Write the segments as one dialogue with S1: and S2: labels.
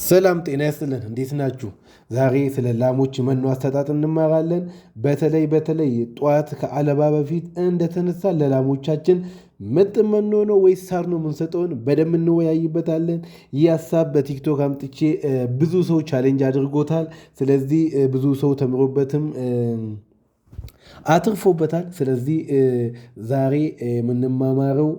S1: ሰላም ጤና ይስጥልን። እንዴት ናችሁ? ዛሬ ስለ ላሞች መኖ አሰጣጥ እንማራለን። በተለይ ጠዋት ከአለባ በፊት እንደተነሳ ለላሞቻችን ምጥን መኖ ነው ወይስ ሳር ነው የምንሰጠውን በደንብ እንወያይበታለን። ይህ ሀሳብ በቲክቶክ አምጥቼ ብዙ ሰው ቻሌንጅ አድርጎታል። ስለዚህ ብዙ ሰው ተምሮበትም አትርፎበታል። ስለዚህ ዛሬ የምንማማረው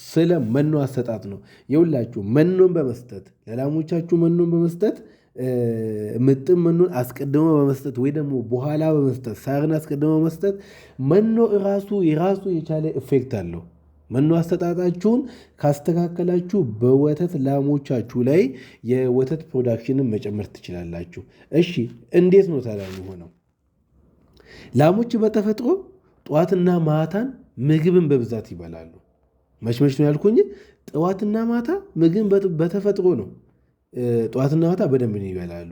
S1: ስለ መኖ አሰጣጥ ነው። የሁላችሁ መኖን በመስጠት ለላሞቻችሁ መኖን በመስጠት ምጥን መኖን አስቀድሞ በመስጠት ወይ ደግሞ በኋላ በመስጠት ሳርን አስቀድሞ በመስጠት መኖ የራሱ የቻለ ኢፌክት አለው። መኖ አሰጣጣችሁን ካስተካከላችሁ በወተት ላሞቻችሁ ላይ የወተት ፕሮዳክሽንን መጨመር ትችላላችሁ። እሺ እንዴት ነው ታዲያ የሚሆነው? ላሞች በተፈጥሮ ጠዋትና ማታን ምግብን በብዛት ይበላሉ። መች ነው ያልኩኝ? ጠዋትና ማታ ምግብ በተፈጥሮ ነው። ጠዋትና ማታ በደንብ ይበላሉ።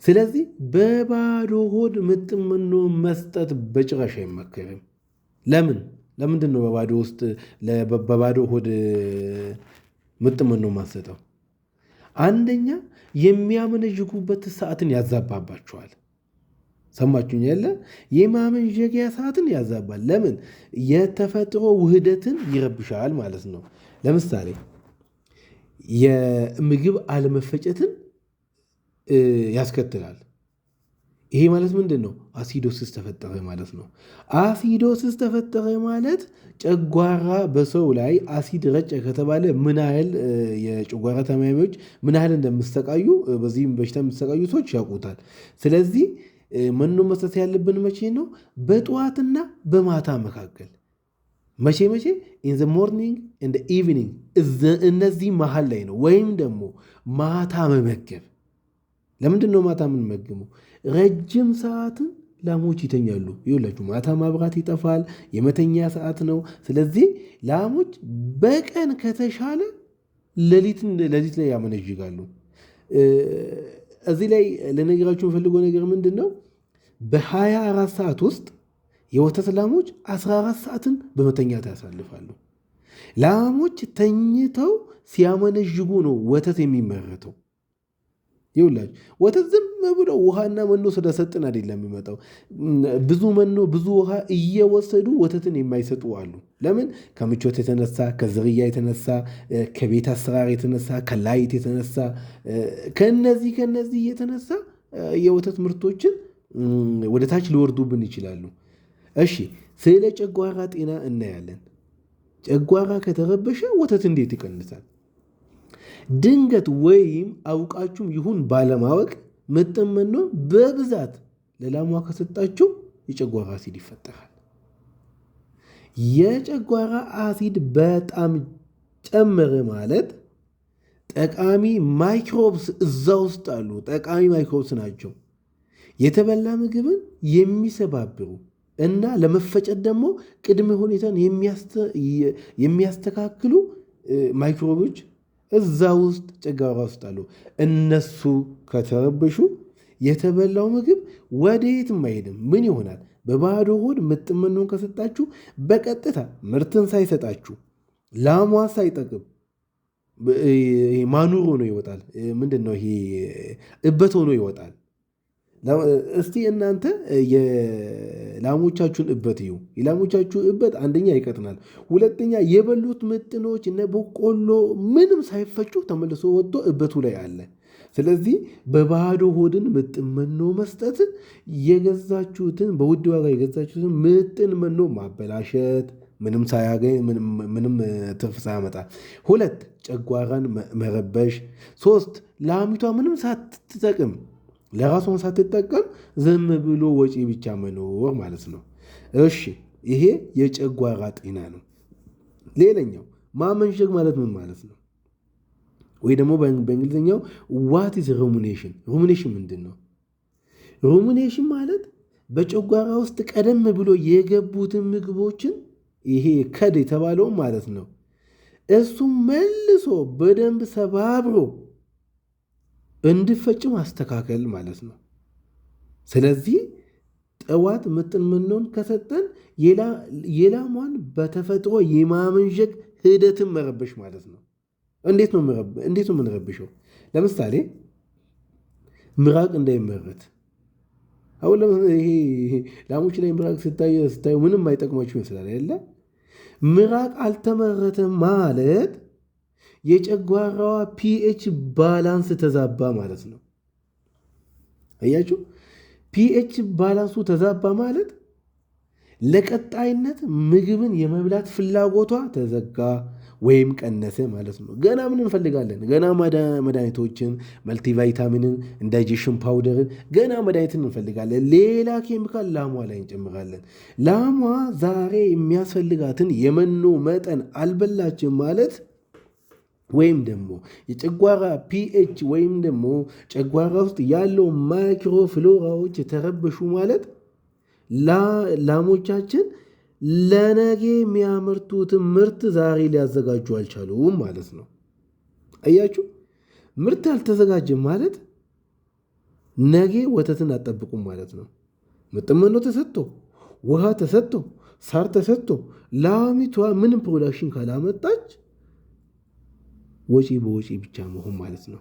S1: ስለዚህ በባዶ ሆድ ምጥን መኖ መስጠት በጭራሽ አይመከርም። ለምንድን ነው በባዶ ሆድ ምጥን መኖ ማሰጠው? አንደኛ የሚያመነዥጉበት ሰዓትን ያዛባባቸዋል። ሰማችሁኝ የለ? የማመንዠጊያ ሰዓትን ያዛባል። ለምን? የተፈጥሮ ውህደትን ይረብሻል ማለት ነው። ለምሳሌ የምግብ አለመፈጨትን ያስከትላል። ይሄ ማለት ምንድን ነው? አሲዶሲስ ተፈጠረ ማለት ነው። አሲዶሲስ ተፈጠረ ማለት ጨጓራ በሰው ላይ አሲድ ረጨ ከተባለ ምን ያህል የጨጓራ ታማሚዎች ምን ያህል እንደሚሰቃዩ በዚህም በሽታ የሚሰቃዩ ሰዎች ያውቁታል። ስለዚህ መኖ መስጠት ያለብን መቼ ነው? በጠዋትና በማታ መካከል። መቼ? ኢን ዘ ሞርኒንግ ኤንድ ኢቭኒንግ፣ እነዚህ መሀል ላይ ነው። ወይም ደግሞ ማታ መመገብ። ለምንድን ነው ማታ የምንመግበው? ረጅም ሰዓትን ላሞች ይተኛሉ። ይኸውላችሁ ማታ ማብራት ይጠፋል፣ የመተኛ ሰዓት ነው። ስለዚህ ላሞች በቀን ከተሻለ ሌሊት ላይ ያመነዥጋሉ። እዚህ ላይ ለነገራችሁ የምፈልገው ነገር ምንድን ነው? በ24 ሰዓት ውስጥ የወተት ላሞች 14 ሰዓትን በመተኛት ያሳልፋሉ። ላሞች ተኝተው ሲያመነዥጉ ነው ወተት የሚመረተው። ይኸውላችሁ ወተት ዝም ብሎ ውሃና መኖ ስለሰጥን አይደለም የሚመጣው። ብዙ መኖ ብዙ ውሃ እየወሰዱ ወተትን የማይሰጡ አሉ። ለምን? ከምቾት የተነሳ፣ ከዝርያ የተነሳ፣ ከቤት አሰራር የተነሳ፣ ከላይት የተነሳ፣ ከነዚህ የተነሳ የወተት ምርቶችን ወደ ታች ሊወርዱብን ይችላሉ። እሺ ስለ ጨጓራ ጤና እናያለን። ጨጓራ ከተረበሸ ወተት እንዴት ይቀንሳል? ድንገት ወይም አውቃችሁም ይሁን ባለማወቅ ምጥን መኖ በብዛት ለላሟ ከሰጣችሁ የጨጓራ አሲድ ይፈጠራል። የጨጓራ አሲድ በጣም ጨመረ ማለት ጠቃሚ ማይክሮብስ እዛ ውስጥ አሉ። ጠቃሚ ማይክሮብስ ናቸው የተበላ ምግብን የሚሰባብሩ እና ለመፈጨት ደግሞ ቅድመ ሁኔታን የሚያስተካክሉ ማይክሮቦች እዛ ውስጥ ጨጓራ ውስጥ አሉ። እነሱ ከተረበሹ የተበላው ምግብ ወደየትም አይሄድም። ምን ይሆናል? በባዶ ሆድ ምጥን መኖን ከሰጣችሁ በቀጥታ ምርትን ሳይሰጣችሁ ላሟ ሳይጠቅም ማኑር ሆኖ ይወጣል። ምንድን ነው ይሄ? እበት ሆኖ ይወጣል። እስቲ እናንተ የላሞቻችሁን እበት እዩ። የላሞቻችሁ እበት አንደኛ ይቀጥናል፣ ሁለተኛ የበሉት ምጥኖች እነ በቆሎ ምንም ሳይፈጩ ተመልሶ ወጥቶ እበቱ ላይ አለ። ስለዚህ በባዶ ሆድን ምጥን መኖ መስጠት የገዛችሁትን በውድ ዋጋ የገዛችሁትን ምጥን መኖ ማበላሸት፣ ምንም ሳያገኝ ምንም ትርፍ ሳያመጣ፣ ሁለት ጨጓራን መረበሽ፣ ሶስት ላሚቷ ምንም ሳትጠቅም ለራሷን ሳትጠቀም ዝም ብሎ ወጪ ብቻ መኖር ማለት ነው። እሺ ይሄ የጨጓራ ጤና ነው። ሌላኛው ማመንዠግ ማለት ምን ማለት ነው? ወይ ደግሞ በእንግሊዝኛው ዋት ኢዝ ሩሚኔሽን? ሩሚኔሽን ምንድን ነው? ሩሚኔሽን ማለት በጨጓራ ውስጥ ቀደም ብሎ የገቡትን ምግቦችን ይሄ ከድ የተባለው ማለት ነው። እሱም መልሶ በደንብ ሰባብሮ እንዲፈጭ ማስተካከል ማለት ነው። ስለዚህ ጠዋት ምጥን መኖን ከሰጠን የላሟን በተፈጥሮ የማመንዠግ ሂደትን መረበሽ ማለት ነው። እንዴት ነው የምንረብሸው? ለምሳሌ ምራቅ እንዳይመረት። አሁን ይሄ ላሞች ላይ ምራቅ ስታዩ ምንም አይጠቅማችሁ ይመስላል አይደለ? ምራቅ አልተመረተም ማለት የጨጓራዋ ፒኤች ባላንስ ተዛባ ማለት ነው። አያችሁ፣ ፒኤች ባላንሱ ተዛባ ማለት ለቀጣይነት ምግብን የመብላት ፍላጎቷ ተዘጋ ወይም ቀነሰ ማለት ነው። ገና ምን እንፈልጋለን? ገና መድኃኒቶችን፣ መልቲቫይታሚንን፣ እንዳይጀሽን ፓውደርን፣ ገና መድኃኒትን እንፈልጋለን። ሌላ ኬሚካል ላሟ ላይ እንጨምራለን። ላሟ ዛሬ የሚያስፈልጋትን የመኖ መጠን አልበላችም ማለት ወይም ደግሞ የጨጓራ ፒኤች ወይም ደግሞ ጨጓራ ውስጥ ያለው ማይክሮፍሎራዎች የተረበሹ ማለት ላሞቻችን ለነገ የሚያመርቱትን ምርት ዛሬ ሊያዘጋጁ አልቻሉም ማለት ነው። አያችሁ፣ ምርት አልተዘጋጀም ማለት ነገ ወተትን አጠብቁም ማለት ነው። መጠመኖ ተሰጥቶ፣ ውሃ ተሰጥቶ፣ ሳር ተሰጥቶ ላሚቷ ምንም ፕሮዳክሽን ካላመጣች ወጪ በወጪ ብቻ መሆን ማለት ነው።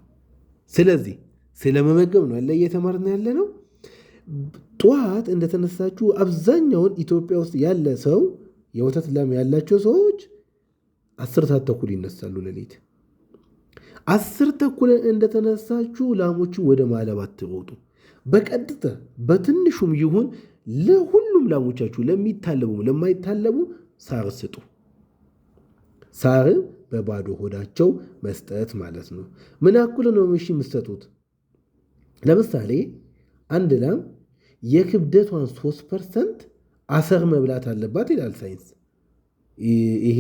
S1: ስለዚህ ስለመመገብ ነው ያለ እየተማርን ያለ ነው። ጠዋት እንደተነሳችሁ አብዛኛውን ኢትዮጵያ ውስጥ ያለ ሰው የወተት ላም ያላቸው ሰዎች 10 ሰዓት ተኩል ይነሳሉ። ሌሊት 10 ተኩል እንደተነሳችሁ ላሞቹ ወደ ማለብ አትሮጡ። በቀጥታ በትንሹም ይሁን ለሁሉም ላሞቻችሁ ለሚታለቡ ለማይታለቡ ሳር ስጡ። ሳር በባዶ ሆዳቸው መስጠት ማለት ነው። ምን ያክል ነው እሺ የምትሰጡት? ለምሳሌ አንድ ላም የክብደቷን 3% አሰር መብላት አለባት ይላል ሳይንስ። ይሄ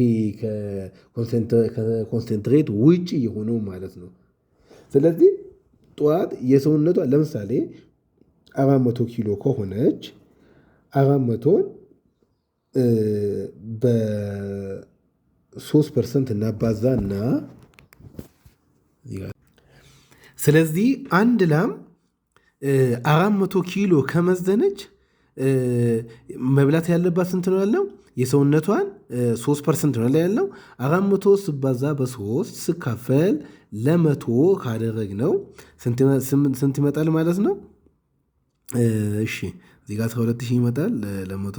S1: ከኮንሰንትሬት ውጭ የሆነው ማለት ነው። ስለዚህ ጠዋት የሰውነቷ ለምሳሌ 400 ኪሎ ከሆነች 400ን በ3% እናባዛና ስለዚህ አንድ ላም 400 ኪሎ ከመዘነች መብላት ያለባት ስንት ነው ያለው? የሰውነቷን 3% ነው ያለው። 400 ሲባዛ በ3 ሲካፈል ለ100 ካደረግነው ስንት ይመጣል ማለት ነው? እሺ እዚህ ጋር 12000 ይመጣል ለ100።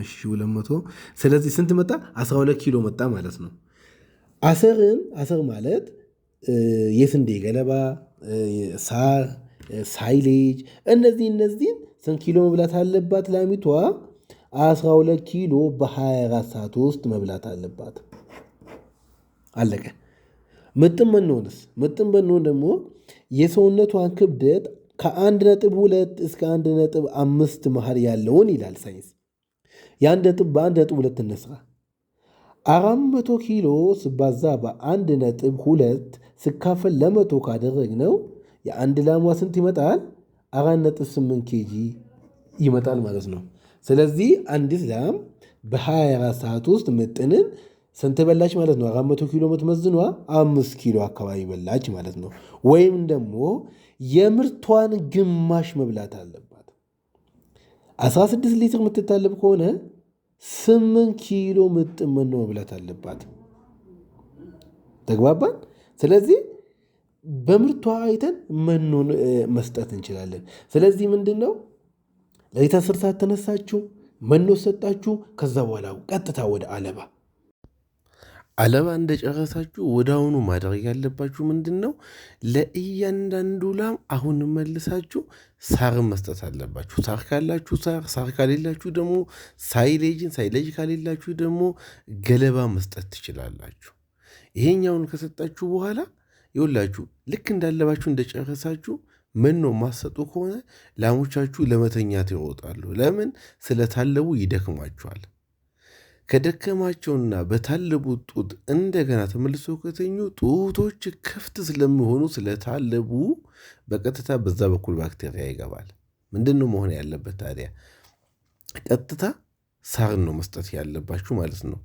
S1: እሺ 200። ስለዚህ ስንት መጣ? 12 ኪሎ መጣ ማለት ነው። አሰር ማለት የስንዴ ገለባ፣ ሳር፣ ሳይሌጅ እነዚህን ስንት ኪሎ መብላት አለባት ላሚቷ? 12 ኪሎ በ24 ሰዓት ውስጥ መብላት አለባት። አለቀ። ምጥን መኖን ደግሞ የሰውነቷን ክብደት ከ1.2 እስከ 1.5 መሃል ያለውን ይላል ሳይንስ። በ1.2 እነስራ 400 ኪሎ ሲባዛ በ1.2 ሲካፈል ለ100 ካደረግነው የአንድ ላሟ ስንት ይመጣል? 4.8 ኬጂ ይመጣል ማለት ነው። ስለዚህ አንዲት ላም በ24 ሰዓት ውስጥ ምጥንን ስንት በላች ማለት ነው? 400 ኪሎ የምትመዝኗ 5 ኪሎ አካባቢ በላች ማለት ነው። ወይም ደግሞ የምርቷን ግማሽ መብላት አለባት። 16 ሊትር የምትታለብ ከሆነ 8 ኪሎ ምጥን መኖ መብላት አለባት። ተግባባን? ስለዚህ በምርቷ አይተን መኖን መስጠት እንችላለን። ስለዚህ ምንድን ነው ለሊት 10 ሰዓት ተነሳችሁ፣ መኖ ሰጣችሁ። ከዛ በኋላ ቀጥታ ወደ አለባ እንደጨረሳችሁ ወደ አሁኑ ማድረግ ያለባችሁ ምንድን ነው? ለእያንዳንዱ ላም አሁን መልሳችሁ ሳርን መስጠት አለባችሁ። ሳር ካላችሁ ሳር ካሌላችሁ ደግሞ ሳይሌጅ ካሌላችሁ ደግሞ ገለባ መስጠት ትችላላችሁ። ይሄኛውን ከሰጣችሁ በኋላ ይኸውላችሁ ልክ እንዳለባችሁ እንደጨረሳችሁ መኖ ማሰጡ ከሆነ ላሞቻችሁ ለመተኛት ይሮጣሉ። ለምን? ስለታለቡ ይደክሟቸዋል። ከደከማቸውና በታለቡት ጡት እንደገና ተመልሶ ከተኙ ጡቶች ክፍት ስለሚሆኑ ስለታለቡ በቀጥታ በዛ በኩል ባክቴሪያ ይገባል። ምንድን ነው መሆን ያለበት ታዲያ? ቀጥታ ሳርን ነው መስጠት ያለባችሁ ማለት ነው።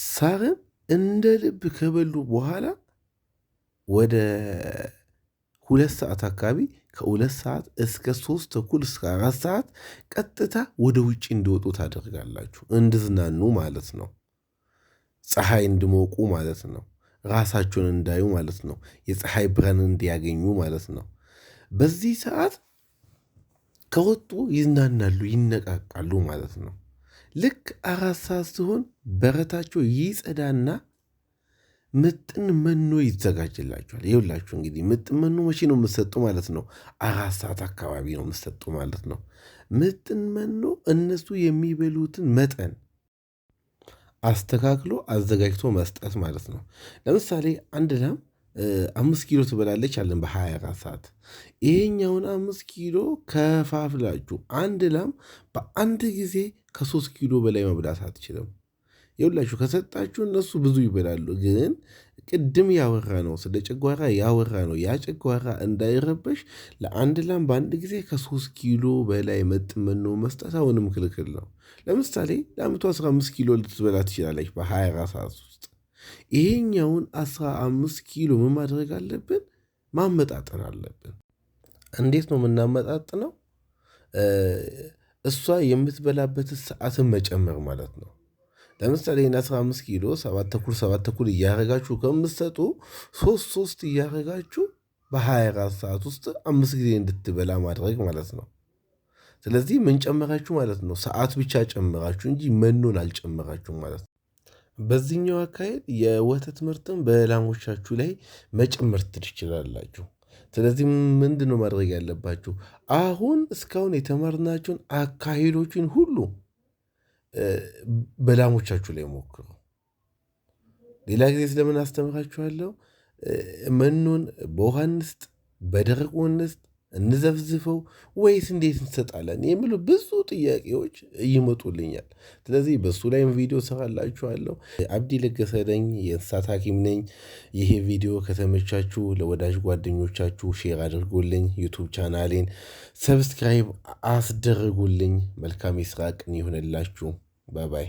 S1: ሳርን እንደ ልብ ከበሉ በኋላ ወደ 2 ሰዓት አካባቢ ከ2 ሰዓት እስከ 3 ተኩል እስከ 4 ሰዓት ቀጥታ ወደ ውጭ እንዲወጡ ታደርጋላችሁ። እንድዝናኑ ማለት ነው። ፀሐይ እንዲሞቁ ማለት ነው። ራሳቸውን እንዳዩ ማለት ነው። የፀሐይ ብርሃን እንዲያገኙ ማለት ነው። በዚህ ሰዓት ከወጡ ይዝናናሉ፣ ይነቃቃሉ ማለት ነው። ልክ 4 ሰዓት ሲሆን በረታቸው ይጸዳና ምጥን መኖ ይዘጋጅላቸዋል። ይኸውላችሁ እንግዲህ ምጥን መኖ መቼ ነው የምሰጡ ማለት ነው? 4 ሰዓት አካባቢ ነው የምሰጡ ማለት ነው። ምጥን መኖ እነሱ የሚበሉትን መጠን አስተካክሎ አዘጋጅቶ መስጠት ማለት ነው። ለምሳሌ አንድ ላም 5 ኪሎ ትበላለች አለን በ24 ሰዓት። ይሄኛውን 5 ኪሎ ከፋፍላችሁ አንድ ላም በአንድ ጊዜ ከ3 ኪሎ በላይ መብላት አትችልም። ይኸውላችሁ ከሰጣችሁ እነሱ ብዙ ይበላሉ። ግን ቅድም ያወራ ነው ስለ ጨጓራ ያወራ ነው። ያ ጨጓራ እንዳይረበሽ ለአንድ ላም በአንድ ጊዜ ከ3 ኪሎ በላይ ምጥን መኖ መስጠት አሁንም ክልክል ነው። ለምሳሌ ለአመቱ 15 ኪሎ ልትበላ ትችላለች በ24 ሰዓት ውስጥ። ይሄኛውን 15 ኪሎ ምን ማድረግ አለብን? ማመጣጠን አለብን። እንዴት ነው የምናመጣጥነው? እሷ የምትበላበት ሰዓትን መጨመር ማለት ነው። ለምሳሌ 15 ኪሎ 7 ተኩል እያረጋችሁ ከምትሰጡ 3 እያረጋችሁ በ24 ሰዓት ውስጥ 5 ጊዜ እንድትበላ ማድረግ ማለት ነው። ስለዚህ ምን ጨመራችሁ ማለት ነው? ሰዓት ብቻ ጨመራችሁ እንጂ መኖን አልጨመራችሁም ማለት ነው። በዚህኛው አካሄድ የወተት ምርትም በላሞቻችሁ ላይ መጨመር ትችላላችሁ። ስለዚህ ምንድን ነው ማድረግ ያለባችሁ? አሁን እስካሁን የተማርናቸውን አካሄዶችን ሁሉ በላሞቻችሁ ላይ ሞክሩ። ሌላ ጊዜ ስለምን አስተምራችኋለሁ። መኖን በውሃ እንስጥ፣ በደረቁ እንስጥ፣ እንዘፍዝፈው ወይስ እንዴት እንሰጣለን የሚሉ ብዙ ጥያቄዎች ይመጡልኛል። ስለዚህ በሱ ላይም ቪዲዮ ሰራላችኋለሁ። አብዲ ለገሰ ነኝ፣ የእንስሳት ሐኪም ነኝ። ይሄ ቪዲዮ ከተመቻችሁ ለወዳጅ ጓደኞቻችሁ ሼር አድርጉልኝ። ዩቱብ ቻናሌን ሰብስክራይብ አስደርጉልኝ። መልካም የስራ ቀን ይሁንላችሁ። ባባይ